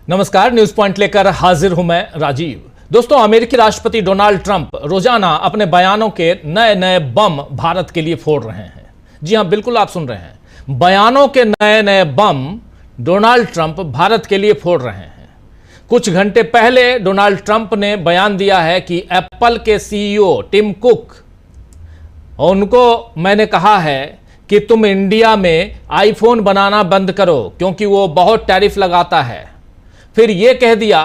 नमस्कार, news point लेकर हाजिर हूं मैं राजीव। दोस्तों, अमेरिकी राष्ट्रपति डोनाल्ड ट्रंप रोजाना अपने बयानों के नए नए बम भारत के लिए फोड़ रहे हैं। जी हां, बिल्कुल आप सुन रहे हैं, बयानों के नए नए बम डोनाल्ड ट्रंप भारत के लिए फोड़ रहे हैं। कुछ घंटे पहले डोनाल्ड ट्रंप ने बयान दिया है कि एप्पल के सीईओ टिम कुक, उनको मैंने कहा है कि तुम इंडिया में आईफोन बनाना बंद करो क्योंकि वो बहुत टैरिफ लगाता है। फिर यह कह दिया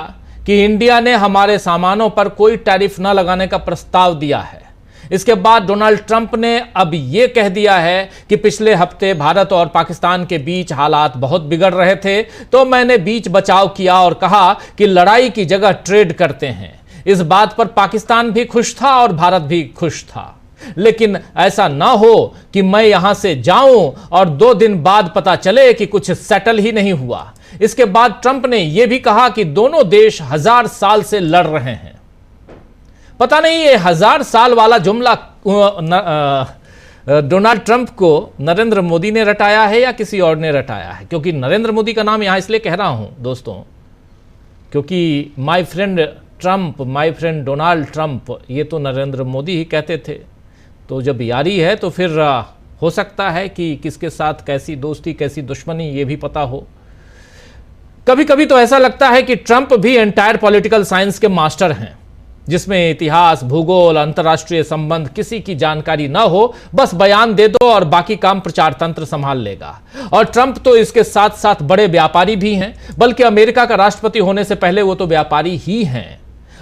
कि इंडिया ने हमारे सामानों पर कोई टैरिफ न लगाने का प्रस्ताव दिया है। इसके बाद डोनाल्ड ट्रंप ने अब यह कह दिया है कि पिछले हफ्ते भारत और पाकिस्तान के बीच हालात बहुत बिगड़ रहे थे, तो मैंने बीच बचाव किया और कहा कि लड़ाई की जगह ट्रेड करते हैं। इस बात पर पाकिस्तान भी खुश था और भारत भी खुश था, लेकिन ऐसा ना हो कि मैं यहां से जाऊं और 2 दिन बाद पता चले कि कुछ सेटल ही नहीं हुआ। इसके बाद ट्रंप ने यह भी कहा कि दोनों देश 1000 साल से लड़ रहे हैं। पता नहीं ये 1000 साल वाला जुमला डोनाल्ड ट्रंप को नरेंद्र मोदी ने रटाया है या किसी और ने रटाया है, क्योंकि नरेंद्र मोदी का नाम यहां इसलिए कह रहा हूं दोस्तों, क्योंकि my friend Trump, my friend Donald Trump, ये तो नरेंद्र मोदी ही कहते थे। तो जब यारी है तो फिर हो सकता है कि किसके साथ कैसी दोस्ती कैसी दुश्मनी ये भी पता हो। कभी कभी तो ऐसा लगता है कि ट्रंप भी एंटायर पॉलिटिकल साइंस के मास्टर हैं, जिसमें इतिहास, भूगोल, अंतर्राष्ट्रीय संबंध किसी की जानकारी ना हो, बस बयान दे दो और बाकी काम प्रचार तंत्र संभाल लेगा। और ट्रंप तो इसके साथ साथ बड़े व्यापारी भी हैं, बल्कि अमेरिका का राष्ट्रपति होने से पहले वो तो व्यापारी ही हैं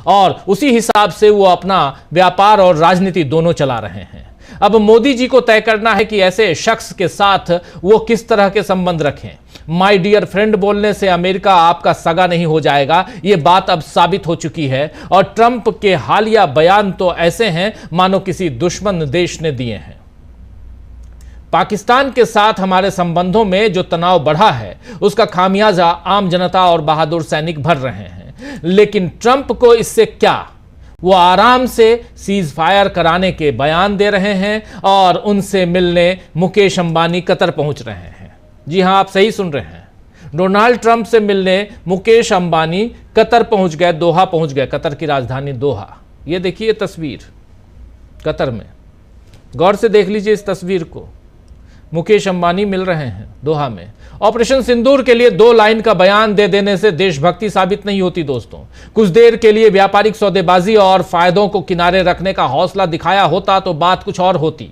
और उसी हिसाब से वो अपना व्यापार और राजनीति दोनों चला रहे हैं। अब मोदी जी को तय करना है कि ऐसे शख्स के साथ वो किस तरह के संबंध रखें। माय डियर फ्रेंड बोलने से अमेरिका आपका सगा नहीं हो जाएगा, ये बात अब साबित हो चुकी है। और ट्रंप के हालिया बयान तो ऐसे हैं मानो किसी दुश्मन देश ने दिए हैं। पाकिस्तान के साथ हमारे संबंधों में जो तनाव बढ़ा है, उसका खामियाजा आम जनता और बहादुर सैनिक भर रहे हैं। लेकिन ट्रंप को इससे क्या, वो आराम से सीज फायर कराने के बयान दे रहे हैं और उनसे मिलने मुकेश अंबानी कतर पहुंच रहे हैं। जी हां, आप सही सुन रहे हैं, डोनाल्ड ट्रंप से मिलने मुकेश अंबानी कतर पहुंच गए, दोहा पहुंच गए, कतर की राजधानी दोहा। ये देखिए तस्वीर कतर में, गौर से देख लीजिए इस तस्वीर को। मुकेश अंबानी मिल रहे हैं दोहा में। ऑपरेशन सिंदूर के लिए 2 लाइन का बयान दे देने से देशभक्ति साबित नहीं होती दोस्तों। कुछ देर के लिए व्यापारिक सौदेबाजी और फायदों को किनारे रखने का हौसला दिखाया होता तो बात कुछ और होती।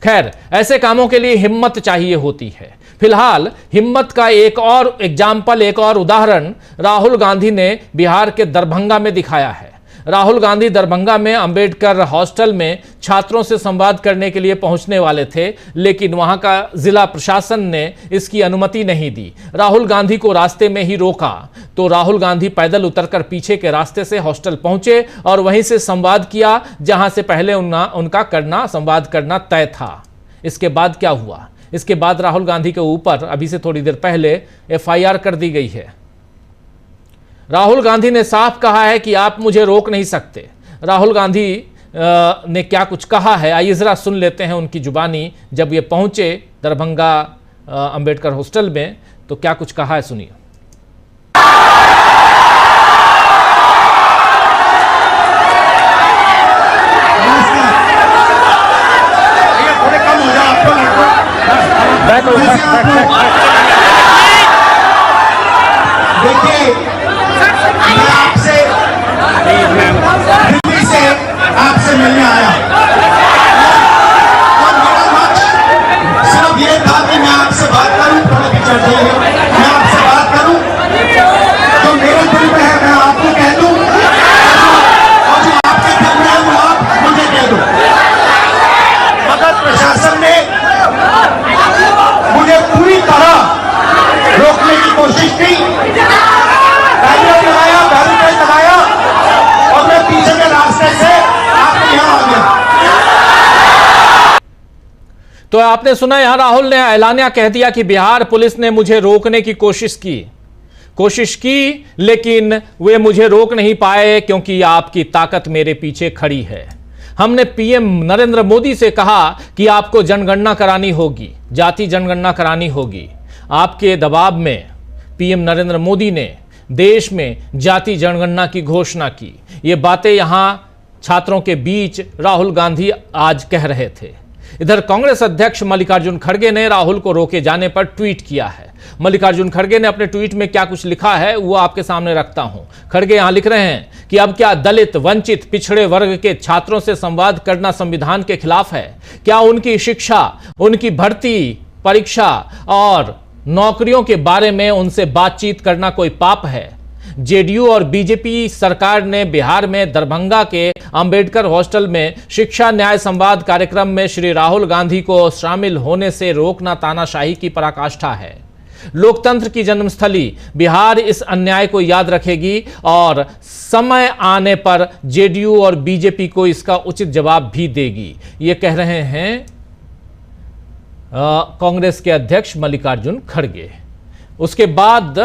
खैर, ऐसे कामों के लिए हिम्मत चाहिए होती है। फिलहाल हिम्मत का एक और एग्जाम्पल, एक और उदाहरण राहुल गांधी ने बिहार के दरभंगा में दिखाया है। राहुल गांधी दरभंगा में अंबेडकर हॉस्टल में छात्रों से संवाद करने के लिए पहुंचने वाले थे, लेकिन वहां का जिला प्रशासन ने इसकी अनुमति नहीं दी। राहुल गांधी को रास्ते में ही रोका, तो राहुल गांधी पैदल उतरकर पीछे के रास्ते से हॉस्टल पहुंचे और वहीं से संवाद किया जहां से पहले उनका संवाद करना तय था। इसके बाद क्या हुआ? इसके बाद राहुल गांधी के ऊपर अभी से थोड़ी देर पहले FIR कर दी गई है। राहुल गांधी ने साफ कहा है कि आप मुझे रोक नहीं सकते। राहुल गांधी ने क्या कुछ कहा है, आइए जरा सुन लेते हैं उनकी जुबानी। जब ये पहुंचे दरभंगा अंबेडकर हॉस्टल में तो क्या कुछ कहा है, सुनिए। देखिए, मैं आपसे मिलने आया और मेरा लक्ष्य सिर्फ ये था कि मैं आपसे बात करूं, मैं आपसे बात करूं जो मेरे दिल में है मैं आपको कह दूं और जो आपके दिल में है वो आप मुझे कह दो। मगर प्रशासन ने मुझे पूरी तरह रोकने की कोशिश की, बैरिकेड लगाया और मैं पीछे के रास्ते से आपके यहां आ गया। तो आपने सुना, यहां राहुल ने ऐलानिया कह दिया कि बिहार पुलिस ने मुझे रोकने की कोशिश की, लेकिन वे मुझे रोक नहीं पाए क्योंकि आपकी ताकत मेरे पीछे खड़ी है। हमने पीएम नरेंद्र मोदी से कहा कि आपको जनगणना करानी होगी, जाति जनगणना करानी होगी। आपके दबाव में पीएम नरेंद्र मोदी ने देश में जाति जनगणना की घोषणा की। ये बातें यहां छात्रों के बीच राहुल गांधी आज कह रहे थे। इधर कांग्रेस अध्यक्ष मल्लिकार्जुन खड़गे ने राहुल को रोके जाने पर ट्वीट किया है। मल्लिकार्जुन खड़गे ने अपने ट्वीट में क्या कुछ लिखा है वो आपके सामने रखता हूं। खड़गे यहां लिख रहे हैं कि अब क्या दलित, वंचित, पिछड़े वर्ग के छात्रों से संवाद करना संविधान के खिलाफ है? क्या उनकी शिक्षा, उनकी भर्ती परीक्षा और नौकरियों के बारे में उनसे बातचीत करना कोई पाप है? जेडीयू और बीजेपी सरकार ने बिहार में दरभंगा के अंबेडकर हॉस्टल में शिक्षा न्याय संवाद कार्यक्रम में श्री राहुल गांधी को शामिल होने से रोकना तानाशाही की पराकाष्ठा है। लोकतंत्र की जन्मस्थली बिहार इस अन्याय को याद रखेगी और समय आने पर जेडीयू और बीजेपी को इसका उचित जवाब भी देगी। ये कह रहे हैं कांग्रेस के अध्यक्ष मल्लिकार्जुन खड़गे। उसके बाद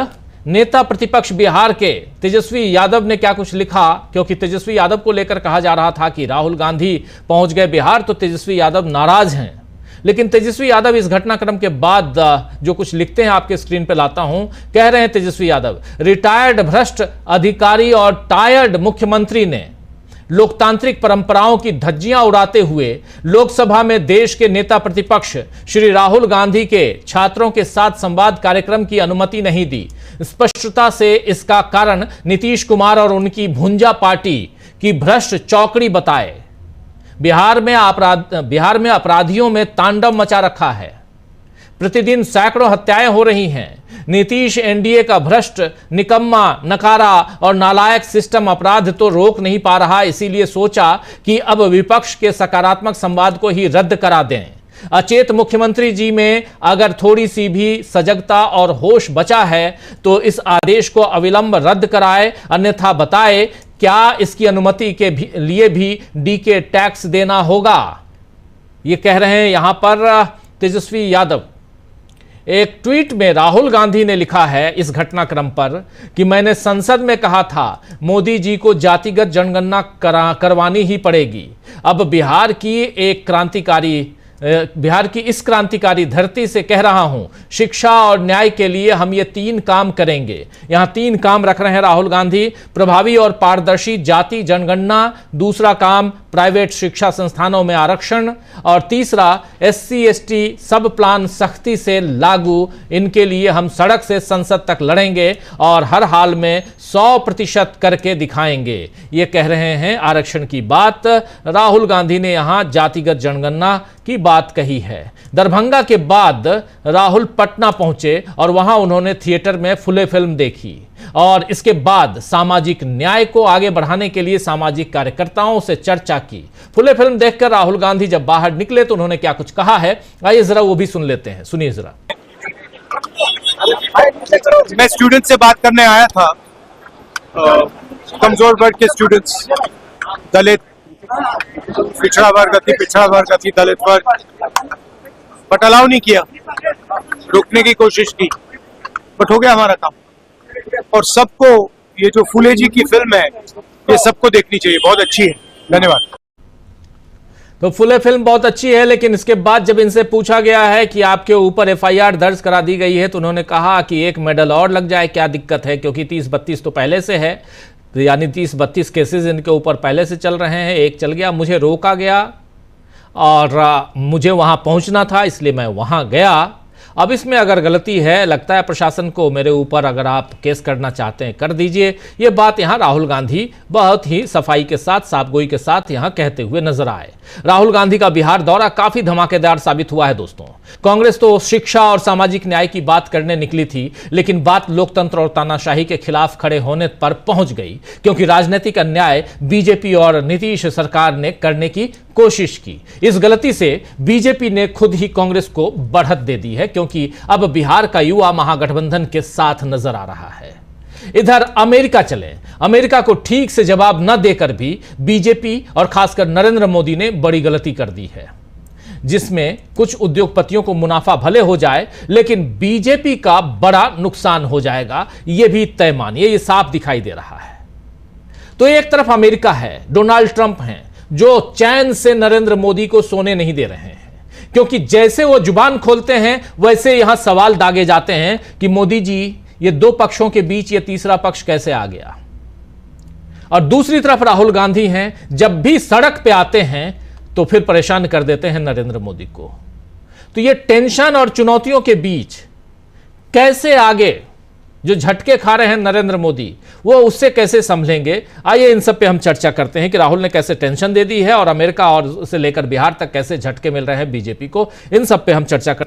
नेता प्रतिपक्ष बिहार के तेजस्वी यादव ने क्या कुछ लिखा, क्योंकि तेजस्वी यादव को लेकर कहा जा रहा था कि राहुल गांधी पहुंच गए बिहार तो तेजस्वी यादव नाराज हैं। लेकिन तेजस्वी यादव इस घटनाक्रम के बाद जो कुछ लिखते हैं आपके स्क्रीन पे लाता हूं। कह रहे हैं तेजस्वी यादव, रिटायर्ड भ्रष्ट अधिकारी और टायर्ड मुख्यमंत्री ने लोकतांत्रिक परंपराओं की धज्जियां उड़ाते हुए लोकसभा में देश के नेता प्रतिपक्ष श्री राहुल गांधी के छात्रों के साथ संवाद कार्यक्रम की अनुमति नहीं दी। स्पष्टता से इसका कारण नीतीश कुमार और उनकी भुंजा पार्टी की भ्रष्ट चौकड़ी बताए। बिहार में अपराधियों में तांडव मचा रखा है। प्रतिदिन सैकड़ों हत्याएं हो रही हैं। नीतीश एनडीए का भ्रष्ट, निकम्मा, नकारा और नालायक सिस्टम अपराध तो रोक नहीं पा रहा, इसीलिए सोचा कि अब विपक्ष के सकारात्मक संवाद को ही रद्द करा दें। अचेत मुख्यमंत्री जी में अगर थोड़ी सी भी सजगता और होश बचा है तो इस आदेश को अविलंब रद्द कराए, अन्यथा बताए क्या इसकी अनुमति के लिए भी डीके टैक्स देना होगा। ये कह रहे हैं यहां पर तेजस्वी यादव। एक ट्वीट में राहुल गांधी ने लिखा है इस घटनाक्रम पर कि मैंने संसद में कहा था मोदी जी को जातिगत जनगणना करवानी ही पड़ेगी। अब बिहार की इस क्रांतिकारी धरती से कह रहा हूं, शिक्षा और न्याय के लिए हम ये 3 काम करेंगे। यहां 3 काम रख रहे हैं राहुल गांधी। प्रभावी और पारदर्शी जाति जनगणना, दूसरा काम प्राइवेट शिक्षा संस्थानों में आरक्षण और तीसरा SC ST सब प्लान सख्ती से लागू। इनके लिए हम सड़क से संसद तक लड़ेंगे और हर हाल में 100% करके दिखाएंगे। ये कह रहे हैं आरक्षण की बात। राहुल गांधी ने यहां जातिगत जनगणना की बात कही है। दरभंगा के बाद राहुल पटना पहुंचे और वहां उन्होंने थिएटर में फुले फिल्म देखी और इसके बाद सामाजिक न्याय को आगे बढ़ाने के लिए सामाजिक कार्यकर्ताओं से चर्चा की। फुले फिल्म देखकर राहुल गांधी जब बाहर निकले तो उन्होंने क्या कुछ कहा है, आइए जरा वो भी सुन लेते हैं। सुनिए जरा। मैं स्टूडेंट से बात करने आया था, कमजोर वर्ग के स्टूडेंट्स, दलित, पिछड़ा वर्ग अति दलित वर्ग, बट अलाउ नहीं किया, रोकने की कोशिश की, बट हो गया हमारा काम। और सबको ये जो फुले जी की फिल्म है ये सबको देखनी चाहिए, बहुत अच्छी है। धन्यवाद। तो फुले फिल्म बहुत अच्छी है, लेकिन इसके बाद जब इनसे पूछा गया है कि आपके ऊपर FIR दर्ज करा दी गई है तो उन्होंने कहा कि एक मेडल और लग जाए, क्या दिक्कत है, क्योंकि 30-32 तो पहले से है, यानी 30-32 केसेस इनके ऊपर पहले से चल रहे हैं। एक चल गया, मुझे रोका गया और मुझे वहां पहुंचना था इसलिए मैं वहां गया। अब इसमें अगर गलती है, लगता है प्रशासन को, मेरे ऊपर अगर आप केस करना चाहते हैं कर दीजिए। ये बात यहां राहुल गांधी बहुत ही सफाई के साथ, साफगोई के साथ यहां कहते हुए नजर आए। राहुल गांधी का बिहार दौरा काफी धमाकेदार साबित हुआ है दोस्तों। कांग्रेस तो शिक्षा और सामाजिक न्याय की बात करने निकली थी, लेकिन बात लोकतंत्र और तानाशाही के खिलाफ खड़े होने पर पहुंच गई, क्योंकि राजनीतिक अन्याय बीजेपी और नीतीश सरकार ने करने की कोशिश की। इस गलती से बीजेपी ने खुद ही कांग्रेस को बढ़त दे दी है, क्योंकि अब बिहार का युवा महागठबंधन के साथ नजर आ रहा है। इधर अमेरिका चले, अमेरिका को ठीक से जवाब न देकर भी बीजेपी और खासकर नरेंद्र मोदी ने बड़ी गलती कर दी है, जिसमें कुछ उद्योगपतियों को मुनाफा भले हो जाए लेकिन बीजेपी का बड़ा नुकसान हो जाएगा। यह भी तय मानिए, यह साफ दिखाई दे रहा है। तो एक तरफ अमेरिका है, डोनाल्ड ट्रंप हैं, जो चैन से नरेंद्र मोदी को सोने नहीं दे रहे हैं, क्योंकि जैसे वो जुबान खोलते हैं वैसे यहां सवाल दागे जाते हैं कि मोदी जी ये दो पक्षों के बीच ये तीसरा पक्ष कैसे आ गया? और दूसरी तरफ राहुल गांधी हैं, जब भी सड़क पे आते हैं तो फिर परेशान कर देते हैं नरेंद्र मोदी को। तो ये टेंशन और चुनौतियों के बीच कैसे आगे जो झटके खा रहे हैं नरेंद्र मोदी, वो उससे कैसे संभलेंगे? आइए इन सब पे हम चर्चा करते हैं कि राहुल ने कैसे टेंशन दे दी है और अमेरिका और से लेकर बिहार तक कैसे झटके मिल रहे हैं बीजेपी को। इन सब पे हम चर्चा करते हैं।